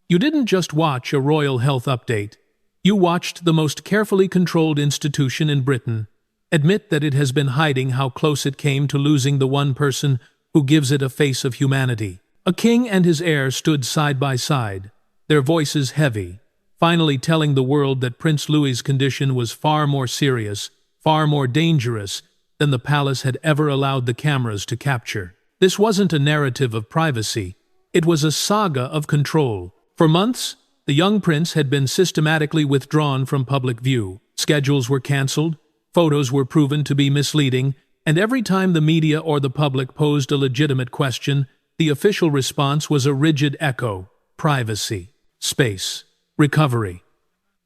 You didn't just watch a royal health update. You watched the most carefully controlled institution in Britain admit that it has been hiding how close it came to losing the one person who gives it a face of humanity. A king and his heir stood side by side, their voices heavy, finally telling the world that Prince Louis's condition was far more serious, far more dangerous than the palace had ever allowed the cameras to capture. This wasn't a narrative of privacy. It was a saga of control. For months, the young prince had been systematically withdrawn from public view. Schedules were cancelled, photos were proven to be misleading, and every time the media or the public posed a legitimate question, the official response was a rigid echo: privacy, space, recovery.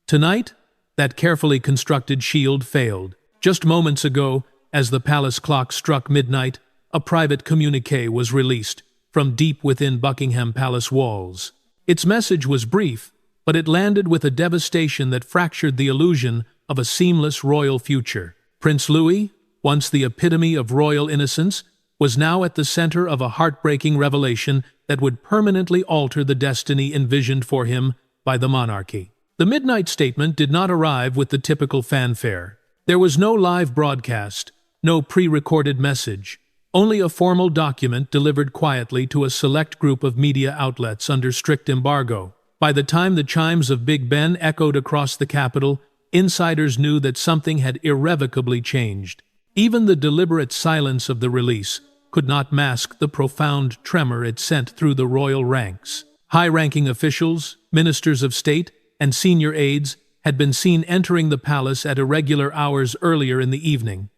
Tonight, that carefully constructed shield failed. Just moments ago, as the palace clock struck midnight, a private communiqué was released from deep within Buckingham Palace walls. Its message was brief, but it landed with a devastation that fractured the illusion of a seamless royal future. Prince Louis, once the epitome of royal innocence, was now at the center of a heartbreaking revelation that would permanently alter the destiny envisioned for him by the monarchy. The midnight statement did not arrive with the typical fanfare. There was no live broadcast, no pre-recorded message, only a formal document delivered quietly to a select group of media outlets under strict embargo. By the time the chimes of Big Ben echoed across the capital, insiders knew that something had irrevocably changed. Even the deliberate silence of the release could not mask the profound tremor it sent through the royal ranks. High-ranking officials, ministers of state, and senior aides had been seen entering the palace at irregular hours earlier in the evening.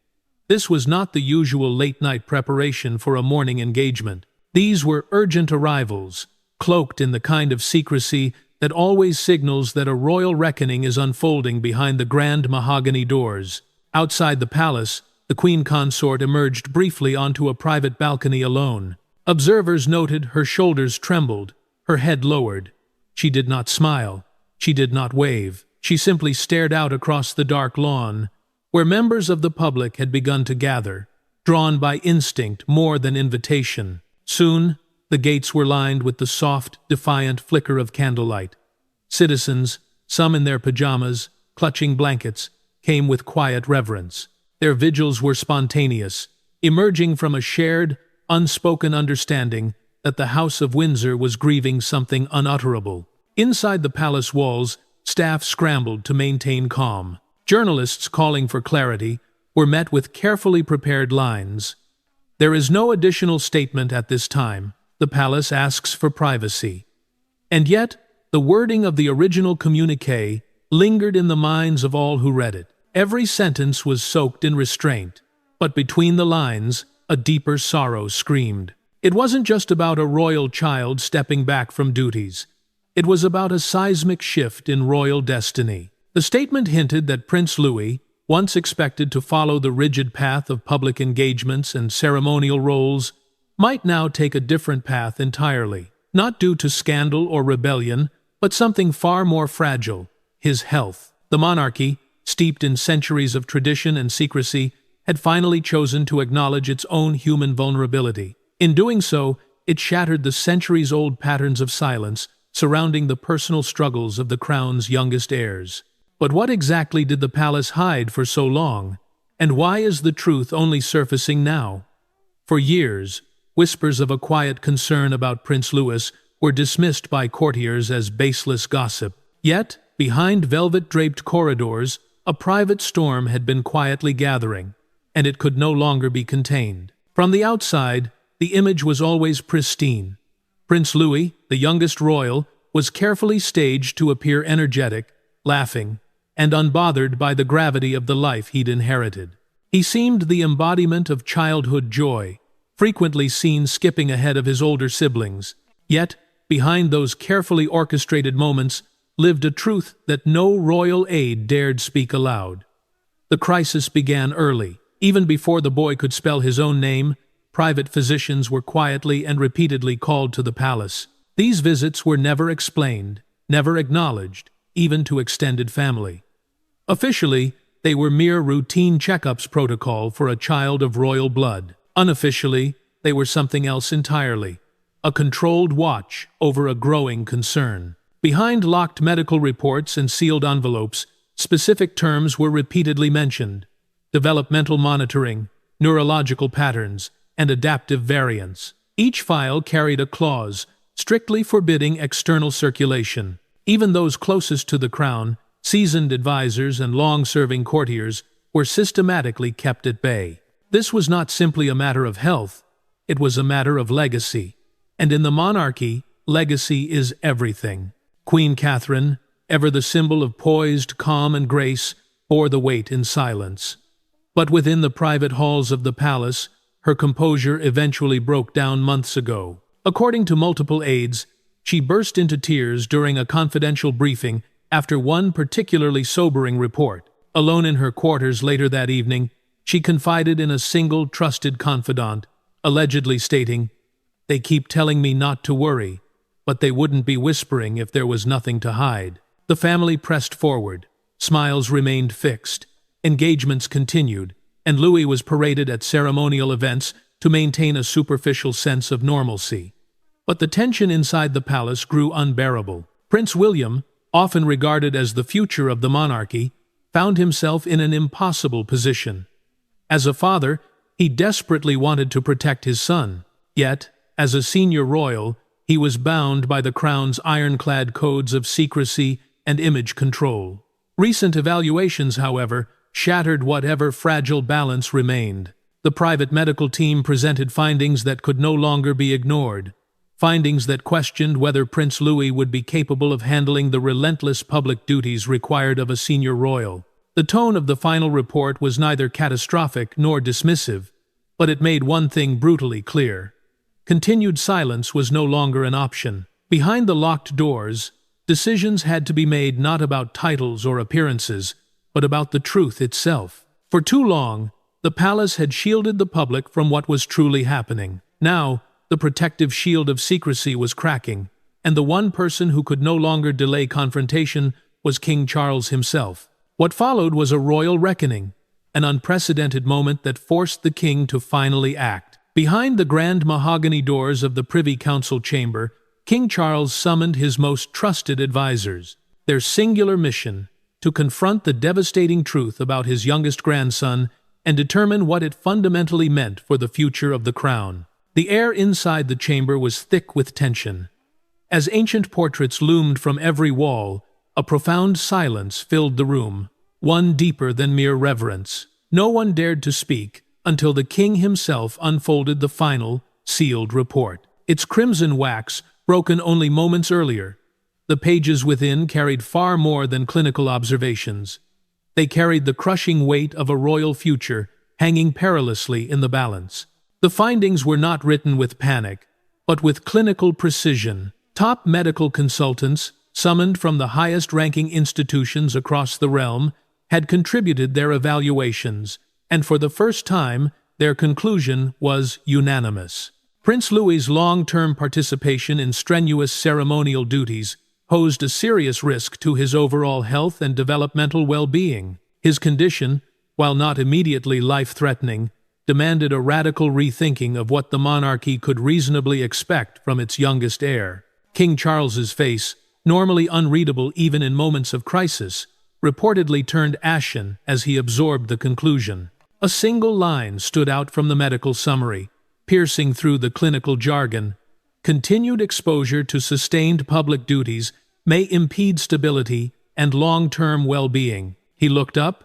This was not the usual late-night preparation for a morning engagement. These were urgent arrivals, cloaked in the kind of secrecy that always signals that a royal reckoning is unfolding behind the grand mahogany doors. Outside the palace, the queen consort emerged briefly onto a private balcony alone. Observers noted her shoulders trembled, her head lowered. She did not smile. She did not wave. She simply stared out across the dark lawn, where members of the public had begun to gather, drawn by instinct more than invitation. Soon, the gates were lined with the soft, defiant flicker of candlelight. Citizens, some in their pajamas, clutching blankets, came with quiet reverence. Their vigils were spontaneous, emerging from a shared, unspoken understanding that the House of Windsor was grieving something unutterable. Inside the palace walls, staff scrambled to maintain calm. Journalists calling for clarity were met with carefully prepared lines. There is no additional statement at this time. The palace asks for privacy. And yet, the wording of the original communiqué lingered in the minds of all who read it. Every sentence was soaked in restraint, but between the lines, a deeper sorrow screamed. It wasn't just about a royal child stepping back from duties. It was about a seismic shift in royal destiny. The statement hinted that Prince Louis, once expected to follow the rigid path of public engagements and ceremonial roles, might now take a different path entirely, not due to scandal or rebellion, but something far more fragile: his health. The monarchy, steeped in centuries of tradition and secrecy, had finally chosen to acknowledge its own human vulnerability. In doing so, it shattered the centuries-old patterns of silence surrounding the personal struggles of the crown's youngest heirs. But what exactly did the palace hide for so long? And why is the truth only surfacing now? For years, whispers of a quiet concern about Prince Louis were dismissed by courtiers as baseless gossip. Yet, behind velvet-draped corridors, a private storm had been quietly gathering, and it could no longer be contained. From the outside, the image was always pristine. Prince Louis, the youngest royal, was carefully staged to appear energetic, laughing, and unbothered by the gravity of the life he'd inherited. He seemed the embodiment of childhood joy, frequently seen skipping ahead of his older siblings. Yet, behind those carefully orchestrated moments, lived a truth that no royal aide dared speak aloud. The crisis began early. Even before the boy could spell his own name, private physicians were quietly and repeatedly called to the palace. These visits were never explained, never acknowledged, even to extended family. Officially, they were mere routine checkups protocol for a child of royal blood. Unofficially, they were something else entirely, a controlled watch over a growing concern. Behind locked medical reports and sealed envelopes, specific terms were repeatedly mentioned: developmental monitoring, neurological patterns, and adaptive variants. Each file carried a clause strictly forbidding external circulation. Even those closest to the crown, seasoned advisors and long-serving courtiers, were systematically kept at bay. This was not simply a matter of health, it was a matter of legacy. And in the monarchy, legacy is everything. Queen Catherine, ever the symbol of poised calm and grace, bore the weight in silence. But within the private halls of the palace, her composure eventually broke down months ago. According to multiple aides, she burst into tears during a confidential briefing after one particularly sobering report. Alone in her quarters later that evening, she confided in a single trusted confidant, allegedly stating, "They keep telling me not to worry, but they wouldn't be whispering if there was nothing to hide." The family pressed forward. Smiles remained fixed. Engagements continued, and Louis was paraded at ceremonial events to maintain a superficial sense of normalcy. But the tension inside the palace grew unbearable. Prince William, often regarded as the future of the monarchy, found himself in an impossible position. As a father, he desperately wanted to protect his son. Yet, as a senior royal, he was bound by the crown's ironclad codes of secrecy and image control. Recent evaluations, however, shattered whatever fragile balance remained. The private medical team presented findings that could no longer be ignored. Findings that questioned whether Prince Louis would be capable of handling the relentless public duties required of a senior royal. The tone of the final report was neither catastrophic nor dismissive, but it made one thing brutally clear. Continued silence was no longer an option. Behind the locked doors, decisions had to be made not about titles or appearances, but about the truth itself. For too long, the palace had shielded the public from what was truly happening. Now, the protective shield of secrecy was cracking, and the one person who could no longer delay confrontation was King Charles himself. What followed was a royal reckoning, an unprecedented moment that forced the king to finally act. Behind the grand mahogany doors of the Privy Council chamber, King Charles summoned his most trusted advisors. Their singular mission: to confront the devastating truth about his youngest grandson and determine what it fundamentally meant for the future of the crown. The air inside the chamber was thick with tension. As ancient portraits loomed from every wall, a profound silence filled the room, one deeper than mere reverence. No one dared to speak until the king himself unfolded the final, sealed report. Its crimson wax, broken only moments earlier, the pages within carried far more than clinical observations. They carried the crushing weight of a royal future hanging perilously in the balance. The findings were not written with panic, but with clinical precision. Top medical consultants, summoned from the highest-ranking institutions across the realm, had contributed their evaluations, and for the first time, their conclusion was unanimous. Prince Louis's long-term participation in strenuous ceremonial duties posed a serious risk to his overall health and developmental well-being. His condition, while not immediately life-threatening, demanded a radical rethinking of what the monarchy could reasonably expect from its youngest heir. King Charles's face, normally unreadable even in moments of crisis, reportedly turned ashen as he absorbed the conclusion. A single line stood out from the medical summary, piercing through the clinical jargon: "Continued exposure to sustained public duties may impede stability and long-term well-being." He looked up,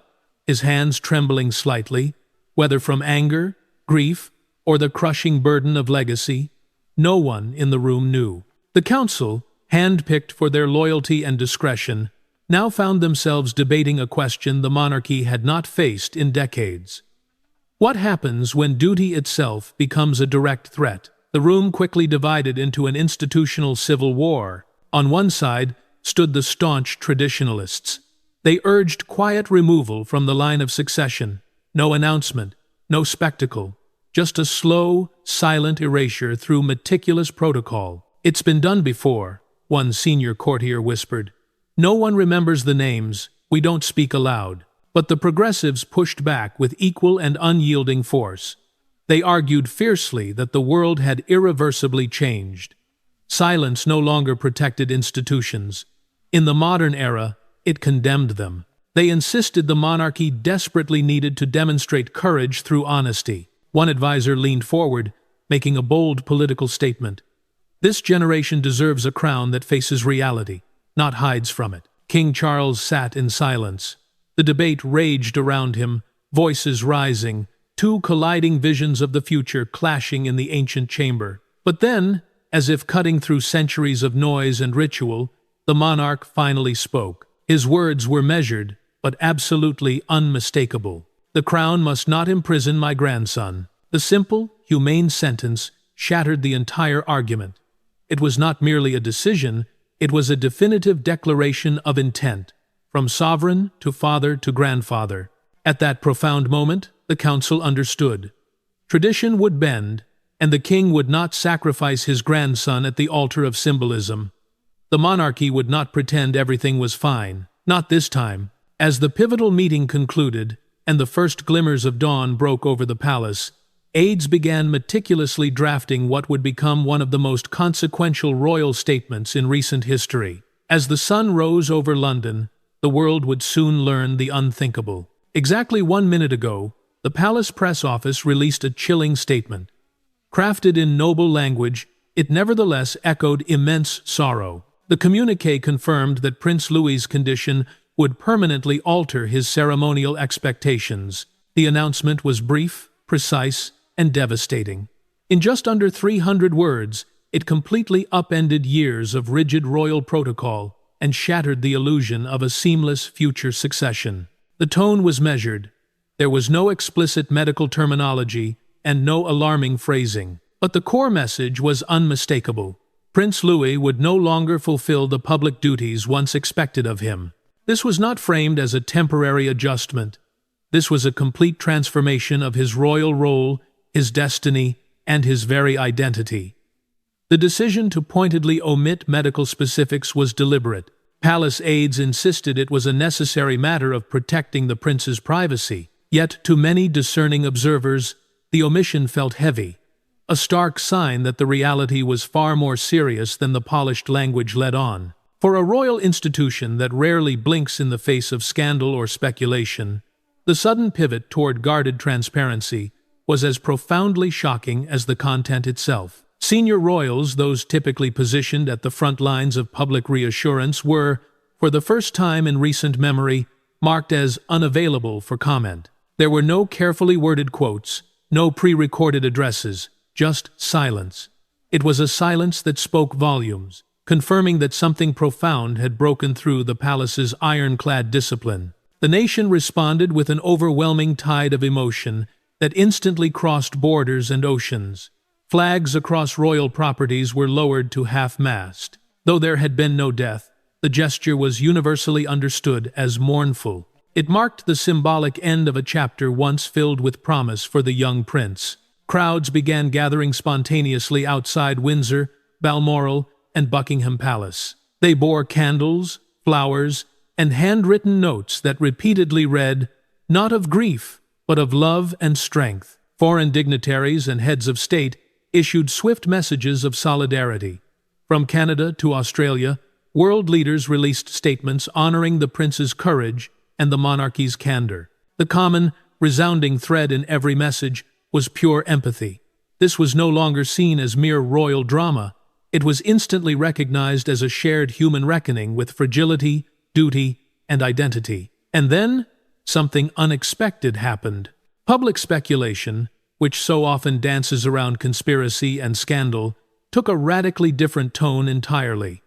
his hands trembling slightly, whether from anger, grief, or the crushing burden of legacy. No one in the room knew. The council, hand-picked for their loyalty and discretion, now found themselves debating a question the monarchy had not faced in decades. What happens when duty itself becomes a direct threat? The room quickly divided into an institutional civil war. On one side stood the staunch traditionalists. They urged quiet removal from the line of succession. No announcement, no spectacle, just a slow, silent erasure through meticulous protocol. "It's been done before," one senior courtier whispered. "No one remembers the names, we don't speak aloud." But the progressives pushed back with equal and unyielding force. They argued fiercely that the world had irreversibly changed. Silence no longer protected institutions. In the modern era, it condemned them. They insisted the monarchy desperately needed to demonstrate courage through honesty. One advisor leaned forward, making a bold political statement. This generation deserves a crown that faces reality, not hides from it. King Charles sat in silence. The debate raged around him, voices rising, two colliding visions of the future clashing in the ancient chamber. But then, as if cutting through centuries of noise and ritual, the monarch finally spoke. His words were measured, but absolutely unmistakable. The crown must not imprison my grandson. The simple, humane sentence shattered the entire argument. It was not merely a decision, it was a definitive declaration of intent, from sovereign to father to grandfather. At that profound moment, the council understood. Tradition would bend, and the king would not sacrifice his grandson at the altar of symbolism. The monarchy would not pretend everything was fine, not this time. As the pivotal meeting concluded, and the first glimmers of dawn broke over the palace, aides began meticulously drafting what would become one of the most consequential royal statements in recent history. As the sun rose over London, the world would soon learn the unthinkable. Exactly 1 minute ago, the palace press office released a chilling statement. Crafted in noble language, it nevertheless echoed immense sorrow. The communiqué confirmed that Prince Louis's condition would permanently alter his ceremonial expectations. The announcement was brief, precise, and devastating. In just under 300 words, it completely upended years of rigid royal protocol and shattered the illusion of a seamless future succession. The tone was measured. There was no explicit medical terminology and no alarming phrasing. But the core message was unmistakable. Prince Louis would no longer fulfill the public duties once expected of him. This was not framed as a temporary adjustment. This was a complete transformation of his royal role, his destiny, and his very identity. The decision to pointedly omit medical specifics was deliberate. Palace aides insisted it was a necessary matter of protecting the prince's privacy. Yet, to many discerning observers, the omission felt heavy, a stark sign that the reality was far more serious than the polished language let on. For a royal institution that rarely blinks in the face of scandal or speculation, the sudden pivot toward guarded transparency was as profoundly shocking as the content itself. Senior royals, those typically positioned at the front lines of public reassurance, were, for the first time in recent memory, marked as unavailable for comment. There were no carefully worded quotes, no pre-recorded addresses, just silence. It was a silence that spoke volumes, confirming that something profound had broken through the palace's ironclad discipline. The nation responded with an overwhelming tide of emotion that instantly crossed borders and oceans. Flags across royal properties were lowered to half-mast. Though there had been no death, the gesture was universally understood as mournful. It marked the symbolic end of a chapter once filled with promise for the young prince. Crowds began gathering spontaneously outside Windsor, Balmoral, and Buckingham Palace. They bore candles, flowers, and handwritten notes that repeatedly read, "Not of grief, but of love and strength." Foreign dignitaries and heads of state issued swift messages of solidarity. From Canada to Australia, world leaders released statements honoring the prince's courage and the monarchy's candor. The common, resounding thread in every message was pure empathy. This was no longer seen as mere royal drama. It was instantly recognized as a shared human reckoning with fragility, duty, and identity. And then, something unexpected happened. Public speculation, which so often dances around conspiracy and scandal, took a radically different tone entirely.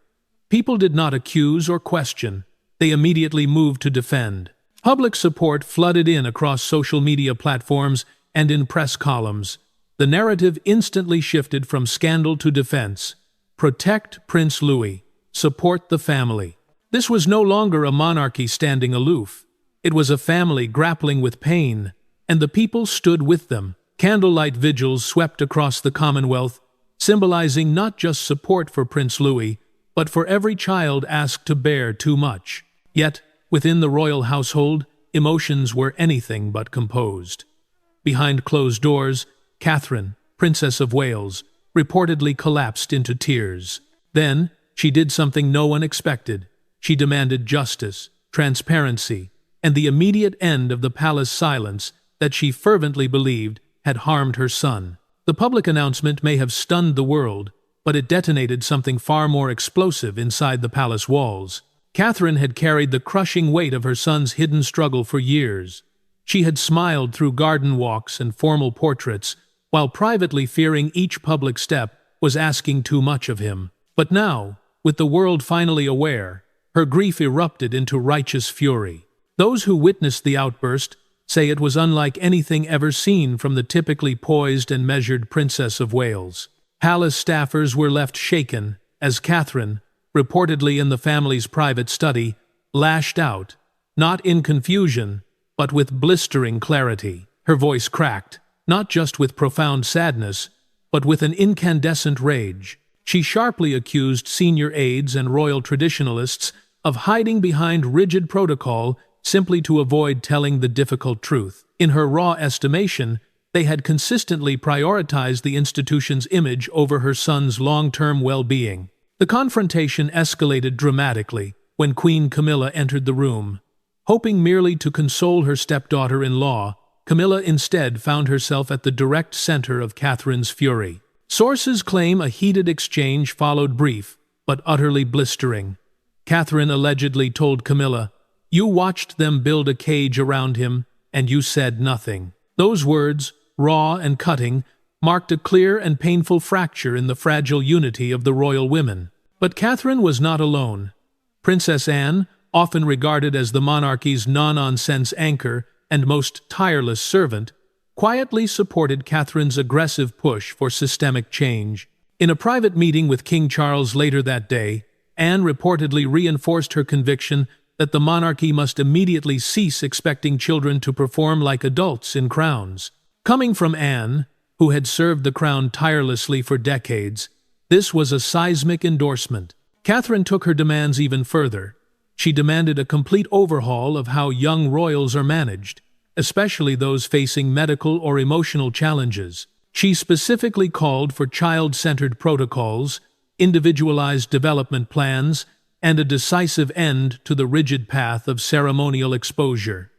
People did not accuse or question. They immediately moved to defend. Public support flooded in across social media platforms and in press columns. The narrative instantly shifted from scandal to defense. Protect Prince Louis. Support the family. This was no longer a monarchy standing aloof. It was a family grappling with pain, and the people stood with them. Candlelight vigils swept across the Commonwealth, symbolizing not just support for Prince Louis, but for every child asked to bear too much. Yet, within the royal household, emotions were anything but composed. Behind closed doors, Catherine, Princess of Wales, reportedly collapsed into tears. Then, she did something no one expected. She demanded justice, transparency, and the immediate end of the palace silence that she fervently believed had harmed her son. The public announcement may have stunned the world, but it detonated something far more explosive inside the palace walls. Catherine had carried the crushing weight of her son's hidden struggle for years. She had smiled through garden walks and formal portraits, while privately fearing each public step was asking too much of him. But now, with the world finally aware, her grief erupted into righteous fury. Those who witnessed the outburst say it was unlike anything ever seen from the typically poised and measured Princess of Wales. Palace staffers were left shaken as Catherine, reportedly in the family's private study, lashed out, not in confusion, but with blistering clarity. Her voice cracked, not just with profound sadness, but with an incandescent rage. She sharply accused senior aides and royal traditionalists of hiding behind rigid protocol simply to avoid telling the difficult truth. In her raw estimation, they had consistently prioritized the institution's image over her son's long-term well-being. The confrontation escalated dramatically when Queen Camilla entered the room. Hoping merely to console her stepdaughter-in-law, Camilla instead found herself at the direct center of Catherine's fury. Sources claim a heated exchange followed brief, but utterly blistering. Catherine allegedly told Camilla, "You watched them build a cage around him, and you said nothing." Those words, raw and cutting, marked a clear and painful fracture in the fragile unity of the royal women. But Catherine was not alone. Princess Anne, often regarded as the monarchy's no-nonsense anchor and most tireless servant, quietly supported Catherine's aggressive push for systemic change. In a private meeting with King Charles later that day, Anne reportedly reinforced her conviction that the monarchy must immediately cease expecting children to perform like adults in crowns. Coming from Anne, who had served the crown tirelessly for decades, this was a seismic endorsement. Catherine took her demands even further. She demanded a complete overhaul of how young royals are managed, especially those facing medical or emotional challenges. She specifically called for child-centered protocols, individualized development plans, and a decisive end to the rigid path of ceremonial exposure.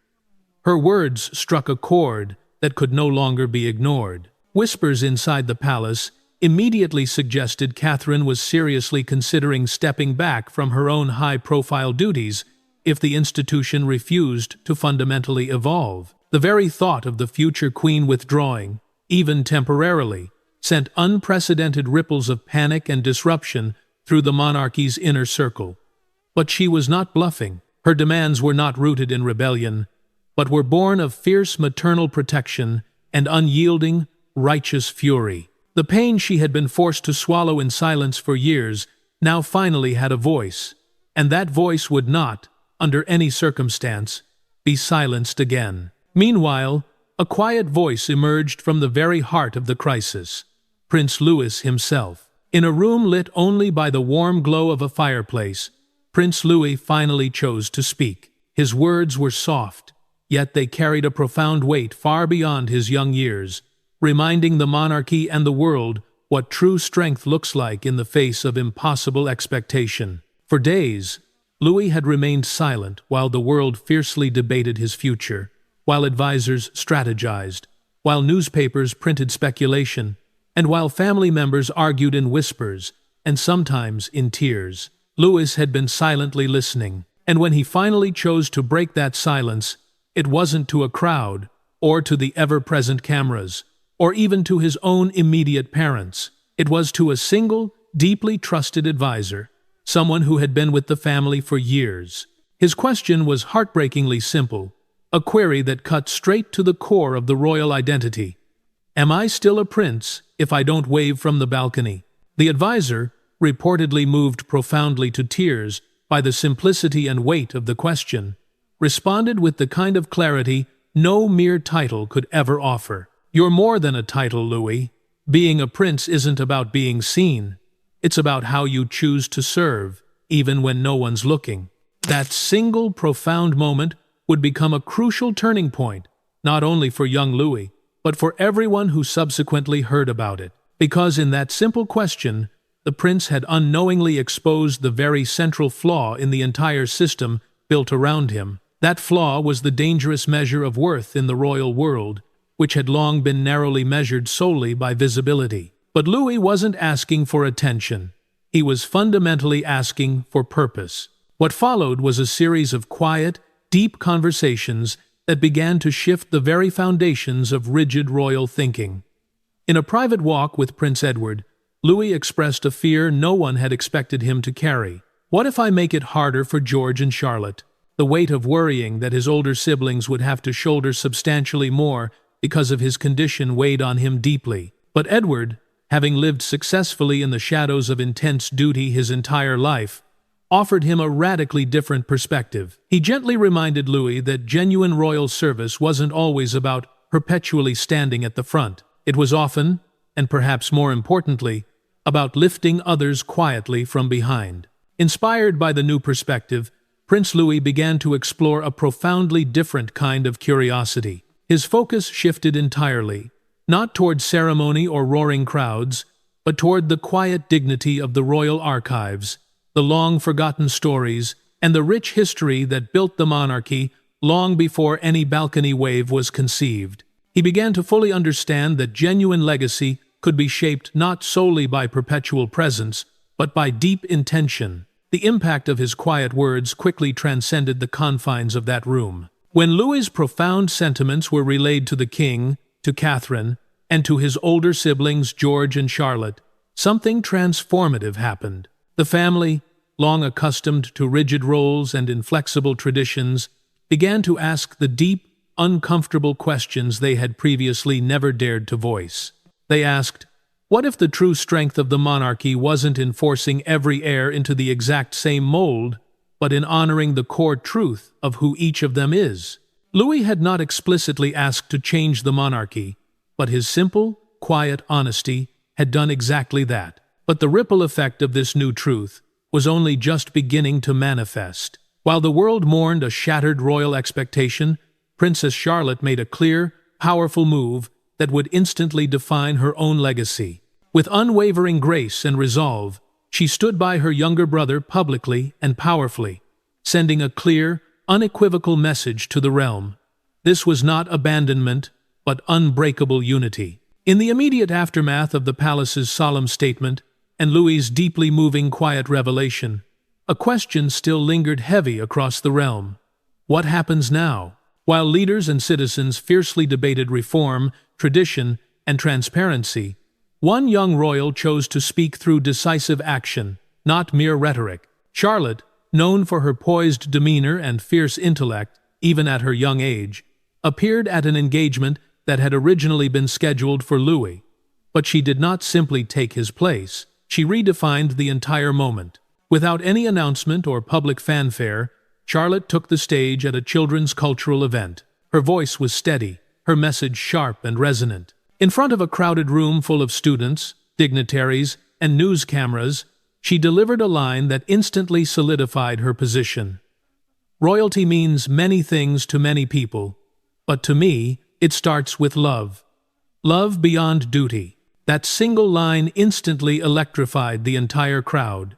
Her words struck a chord that could no longer be ignored. Whispers inside the palace immediately suggested Catherine was seriously considering stepping back from her own high-profile duties if the institution refused to fundamentally evolve. The very thought of the future queen withdrawing, even temporarily, sent unprecedented ripples of panic and disruption through the monarchy's inner circle. But she was not bluffing. Her demands were not rooted in rebellion, but were born of fierce maternal protection and unyielding, righteous fury. The pain she had been forced to swallow in silence for years now finally had a voice, and that voice would not, under any circumstance, be silenced again. Meanwhile, a quiet voice emerged from the very heart of the crisis: Prince Louis himself. In a room lit only by the warm glow of a fireplace, Prince Louis finally chose to speak. His words were soft, yet they carried a profound weight far beyond his young years, reminding the monarchy and the world what true strength looks like in the face of impossible expectation. For days, Louis had remained silent while the world fiercely debated his future, while advisors strategized, while newspapers printed speculation, and while family members argued in whispers, and sometimes in tears. Louis had been silently listening, and when he finally chose to break that silence, it wasn't to a crowd, or to the ever-present cameras, or even to his own immediate parents. It was to a single, deeply trusted advisor, someone who had been with the family for years. His question was heartbreakingly simple, a query that cut straight to the core of the royal identity. Am I still a prince if I don't wave from the balcony? The advisor, reportedly moved profoundly to tears by the simplicity and weight of the question, responded with the kind of clarity no mere title could ever offer. You're more than a title, Louis. Being a prince isn't about being seen. It's about how you choose to serve, even when no one's looking. That single profound moment would become a crucial turning point, not only for young Louis, but for everyone who subsequently heard about it. Because in that simple question, the prince had unknowingly exposed the very central flaw in the entire system built around him. That flaw was the dangerous measure of worth in the royal world, which had long been narrowly measured solely by visibility. But Louis wasn't asking for attention. He was fundamentally asking for purpose. What followed was a series of quiet, deep conversations that began to shift the very foundations of rigid royal thinking. In a private walk with Prince Edward, Louis expressed a fear no one had expected him to carry. What if I make it harder for George and Charlotte? The weight of worrying that his older siblings would have to shoulder substantially more because of his condition weighed on him deeply. But Edward, having lived successfully in the shadows of intense duty his entire life, offered him a radically different perspective. He gently reminded Louis that genuine royal service wasn't always about perpetually standing at the front. It was often, and perhaps more importantly, about lifting others quietly from behind. Inspired by the new perspective, Prince Louis began to explore a profoundly different kind of curiosity. His focus shifted entirely, not toward ceremony or roaring crowds, but toward the quiet dignity of the royal archives, the long-forgotten stories, and the rich history that built the monarchy long before any balcony wave was conceived. He began to fully understand that genuine legacy could be shaped not solely by perpetual presence, but by deep intention. The impact of his quiet words quickly transcended the confines of that room. When Louis's profound sentiments were relayed to the king, to Catherine, and to his older siblings George and Charlotte, something transformative happened. The family, long accustomed to rigid roles and inflexible traditions, began to ask the deep, uncomfortable questions they had previously never dared to voice. They asked, what if the true strength of the monarchy wasn't in forcing every heir into the exact same mold, but in honoring the core truth of who each of them is? Louis had not explicitly asked to change the monarchy, but his simple, quiet honesty had done exactly that. But the ripple effect of this new truth was only just beginning to manifest. While the world mourned a shattered royal expectation, Princess Charlotte made a clear, powerful move that would instantly define her own legacy. With unwavering grace and resolve, she stood by her younger brother publicly and powerfully, sending a clear, unequivocal message to the realm. This was not abandonment, but unbreakable unity. In the immediate aftermath of the palace's solemn statement and Louis's deeply moving quiet revelation, a question still lingered heavy across the realm. What happens now? While leaders and citizens fiercely debated reform, tradition, and transparency, one young royal chose to speak through decisive action, not mere rhetoric. Charlotte, known for her poised demeanor and fierce intellect, even at her young age, appeared at an engagement that had originally been scheduled for Louis. But she did not simply take his place. She redefined the entire moment. Without any announcement or public fanfare, Charlotte took the stage at a children's cultural event. Her voice was steady, her message sharp and resonant. In front of a crowded room full of students, dignitaries, and news cameras, she delivered a line that instantly solidified her position. Royalty means many things to many people, but to me, it starts with love. Love beyond duty. That single line instantly electrified the entire crowd.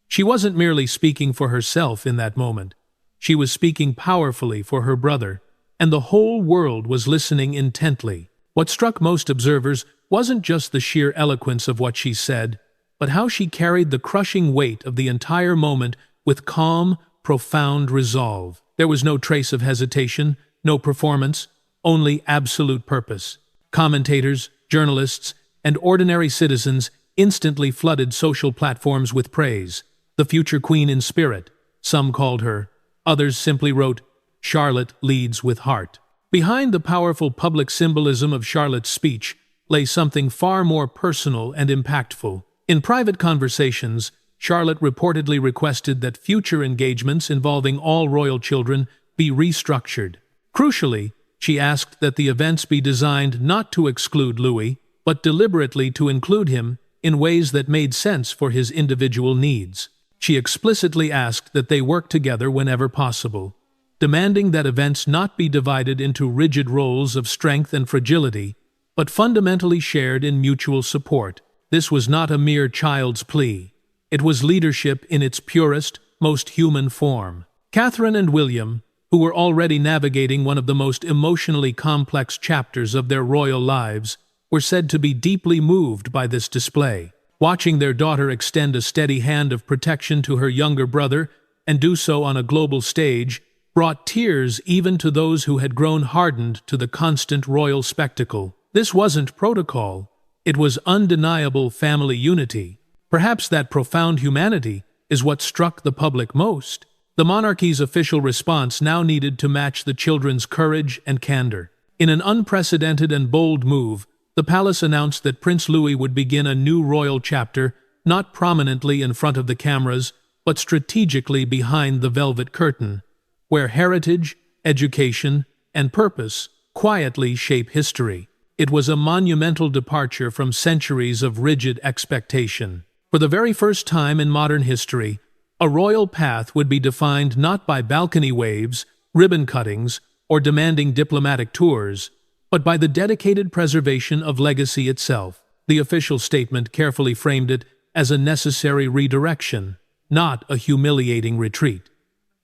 She wasn't merely speaking for herself in that moment. She was speaking powerfully for her brother, and the whole world was listening intently. What struck most observers wasn't just the sheer eloquence of what she said, but how she carried the crushing weight of the entire moment with calm, profound resolve. There was no trace of hesitation, no performance, only absolute purpose. Commentators, journalists, and ordinary citizens instantly flooded social platforms with praise. The future queen in spirit, some called her. Others simply wrote, Charlotte leads with heart. Behind the powerful public symbolism of Charlotte's speech lay something far more personal and impactful. In private conversations, Charlotte reportedly requested that future engagements involving all royal children be restructured. Crucially, she asked that the events be designed not to exclude Louis, but deliberately to include him in ways that made sense for his individual needs. She explicitly asked that they work together whenever possible, demanding that events not be divided into rigid roles of strength and fragility, but fundamentally shared in mutual support. This was not a mere child's plea. It was leadership in its purest, most human form. Catherine and William, who were already navigating one of the most emotionally complex chapters of their royal lives, were said to be deeply moved by this display. Watching their daughter extend a steady hand of protection to her younger brother, and do so on a global stage, brought tears even to those who had grown hardened to the constant royal spectacle. This wasn't protocol. It was undeniable family unity. Perhaps that profound humanity is what struck the public most. The monarchy's official response now needed to match the children's courage and candor. In an unprecedented and bold move, the palace announced that Prince Louis would begin a new royal chapter, not prominently in front of the cameras, but strategically behind the velvet curtain, where heritage, education, and purpose quietly shape history. It was a monumental departure from centuries of rigid expectation. For the very first time in modern history, a royal path would be defined not by balcony waves, ribbon cuttings, or demanding diplomatic tours, but by the dedicated preservation of legacy itself. The official statement carefully framed it as a necessary redirection, not a humiliating retreat.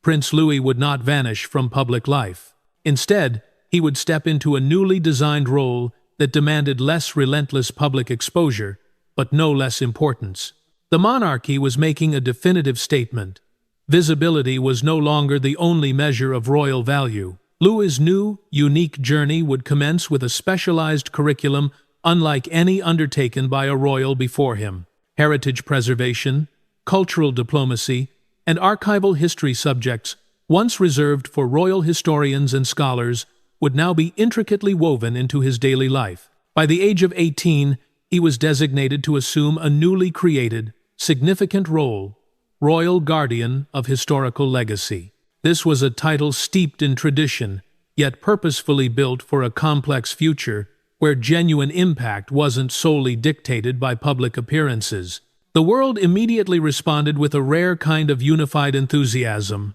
Prince Louis would not vanish from public life. Instead, he would step into a newly designed role that demanded less relentless public exposure, but no less importance. The monarchy was making a definitive statement. Visibility was no longer the only measure of royal value. Louis's new, unique journey would commence with a specialized curriculum unlike any undertaken by a royal before him. Heritage preservation, cultural diplomacy, and archival history subjects, once reserved for royal historians and scholars, would now be intricately woven into his daily life. By the age of 18, he was designated to assume a newly created, significant role, Royal Guardian of Historical Legacy. This was a title steeped in tradition, yet purposefully built for a complex future where genuine impact wasn't solely dictated by public appearances. The world immediately responded with a rare kind of unified enthusiasm.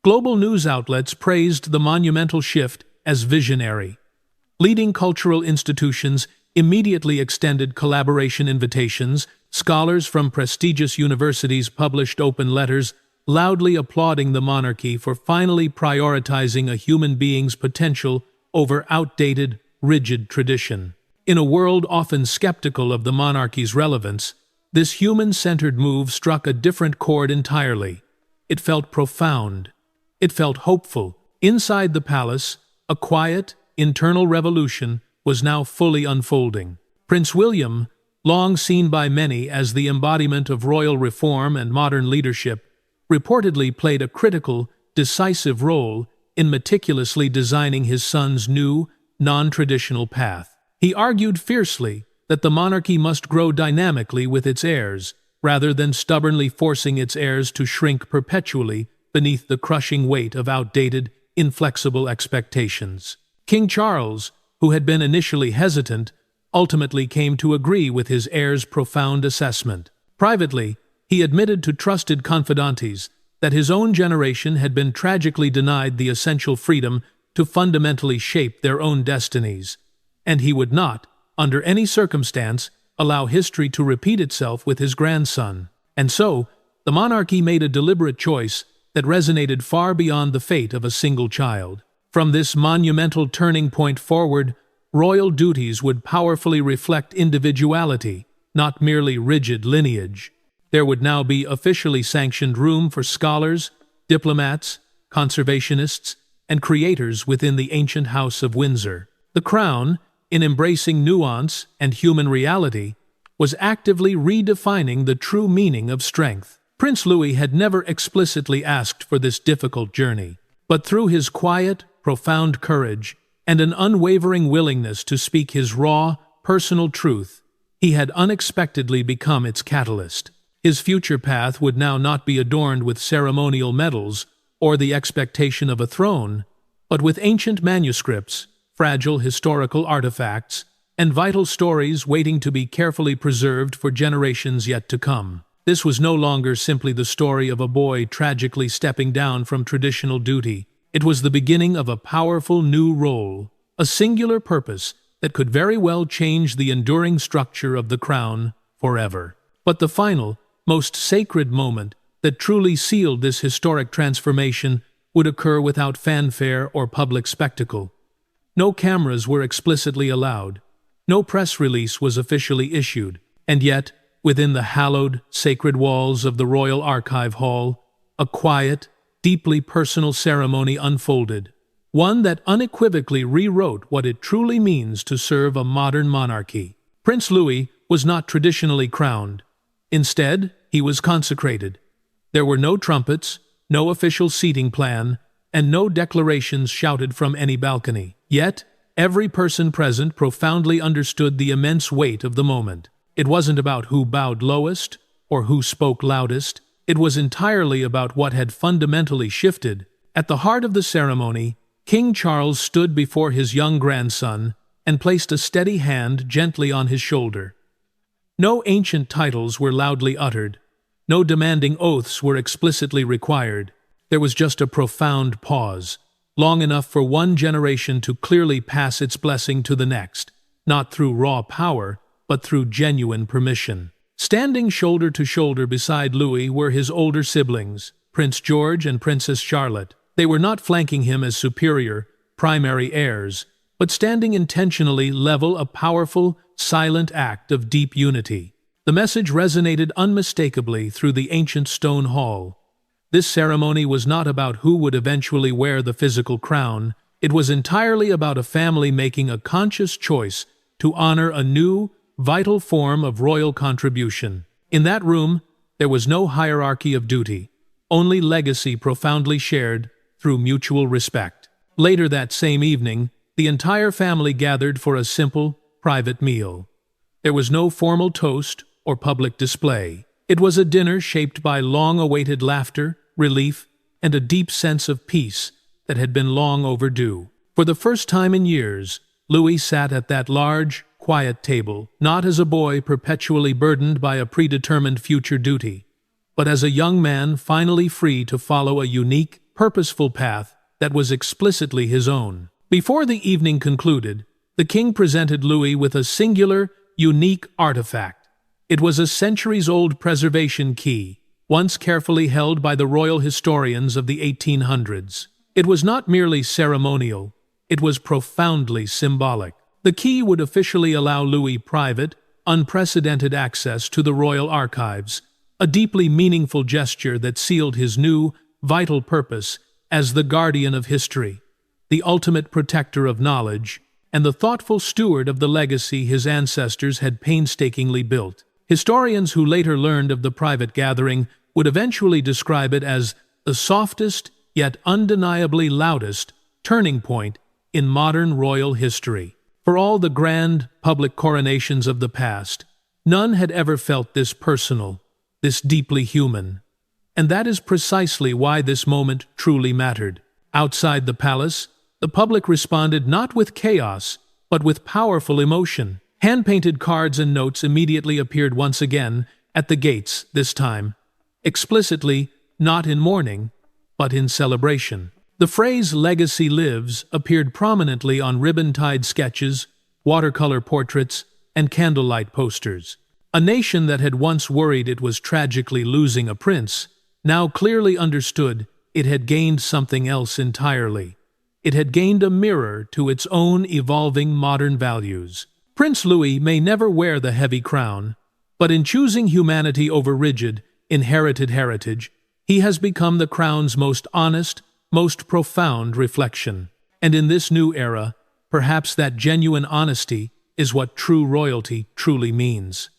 Global news outlets praised the monumental shift as visionary. Leading cultural institutions immediately extended collaboration invitations. Scholars from prestigious universities published open letters loudly applauding the monarchy for finally prioritizing a human being's potential over outdated, rigid tradition. In a world often skeptical of the monarchy's relevance, this human-centered move struck a different chord entirely. It felt profound. It felt hopeful. Inside the palace, a quiet, internal revolution was now fully unfolding. Prince William, long seen by many as the embodiment of royal reform and modern leadership, reportedly played a critical, decisive role in meticulously designing his son's new, non-traditional path. He argued fiercely that the monarchy must grow dynamically with its heirs, rather than stubbornly forcing its heirs to shrink perpetually beneath the crushing weight of outdated, inflexible expectations. King Charles, who had been initially hesitant, ultimately came to agree with his heir's profound assessment. Privately, he admitted to trusted confidantes that his own generation had been tragically denied the essential freedom to fundamentally shape their own destinies, and he would not, under any circumstance, allow history to repeat itself with his grandson. And so, the monarchy made a deliberate choice that resonated far beyond the fate of a single child. From this monumental turning point forward, royal duties would powerfully reflect individuality, not merely rigid lineage. There would now be officially sanctioned room for scholars, diplomats, conservationists, and creators within the ancient House of Windsor. The Crown, in embracing nuance and human reality, was actively redefining the true meaning of strength. Prince Louis had never explicitly asked for this difficult journey, but through his quiet, profound courage and an unwavering willingness to speak his raw, personal truth, he had unexpectedly become its catalyst. His future path would now not be adorned with ceremonial medals or the expectation of a throne, but with ancient manuscripts, fragile historical artifacts, and vital stories waiting to be carefully preserved for generations yet to come. This was no longer simply the story of a boy tragically stepping down from traditional duty. It was the beginning of a powerful new role, a singular purpose that could very well change the enduring structure of the crown forever. But the final, most sacred moment that truly sealed this historic transformation would occur without fanfare or public spectacle. No cameras were explicitly allowed. No press release was officially issued. And yet, within the hallowed, sacred walls of the Royal Archive Hall, a quiet, deeply personal ceremony unfolded. One that unequivocally rewrote what it truly means to serve a modern monarchy. Prince Louis was not traditionally crowned. Instead, he was consecrated. There were no trumpets, no official seating plan, and no declarations shouted from any balcony. Yet, every person present profoundly understood the immense weight of the moment. It wasn't about who bowed lowest or who spoke loudest. It was entirely about what had fundamentally shifted. At the heart of the ceremony, King Charles stood before his young grandson and placed a steady hand gently on his shoulder. No ancient titles were loudly uttered. No demanding oaths were explicitly required. There was just a profound pause, long enough for one generation to clearly pass its blessing to the next, not through raw power, but through genuine permission. Standing shoulder to shoulder beside Louis were his older siblings, Prince George and Princess Charlotte. They were not flanking him as superior, primary heirs, but standing intentionally level, a powerful, silent act of deep unity. The message resonated unmistakably through the ancient stone hall. This ceremony was not about who would eventually wear the physical crown. It was entirely about a family making a conscious choice to honor a new, vital form of royal contribution. In that room, there was no hierarchy of duty, only legacy profoundly shared through mutual respect. Later that same evening, the entire family gathered for a simple, private meal. There was no formal toast or public display. It was a dinner shaped by long-awaited laughter, relief, and a deep sense of peace that had been long overdue. For the first time in years, Louis sat at that large, quiet table, not as a boy perpetually burdened by a predetermined future duty, but as a young man finally free to follow a unique, purposeful path that was explicitly his own. Before the evening concluded, the king presented Louis with a singular, unique artifact. It was a centuries-old preservation key, once carefully held by the royal historians of the 1800s. It was not merely ceremonial, it was profoundly symbolic. The key would officially allow Louis private, unprecedented access to the royal archives, a deeply meaningful gesture that sealed his new, vital purpose as the guardian of history, the ultimate protector of knowledge, and the thoughtful steward of the legacy his ancestors had painstakingly built. Historians who later learned of the private gathering would eventually describe it as the softest, yet undeniably loudest, turning point in modern royal history. For all the grand, public coronations of the past, none had ever felt this personal, this deeply human. And that is precisely why this moment truly mattered. Outside the palace, the public responded not with chaos, but with powerful emotion. Hand-painted cards and notes immediately appeared once again, at the gates this time, explicitly not in mourning, but in celebration. The phrase "Legacy Lives" appeared prominently on ribbon-tied sketches, watercolor portraits, and candlelight posters. A nation that had once worried it was tragically losing a prince now clearly understood it had gained something else entirely. It had gained a mirror to its own evolving modern values. Prince Louis may never wear the heavy crown, but in choosing humanity over rigid, inherited heritage, he has become the crown's most honest, most profound reflection. And in this new era, perhaps that genuine honesty is what true royalty truly means.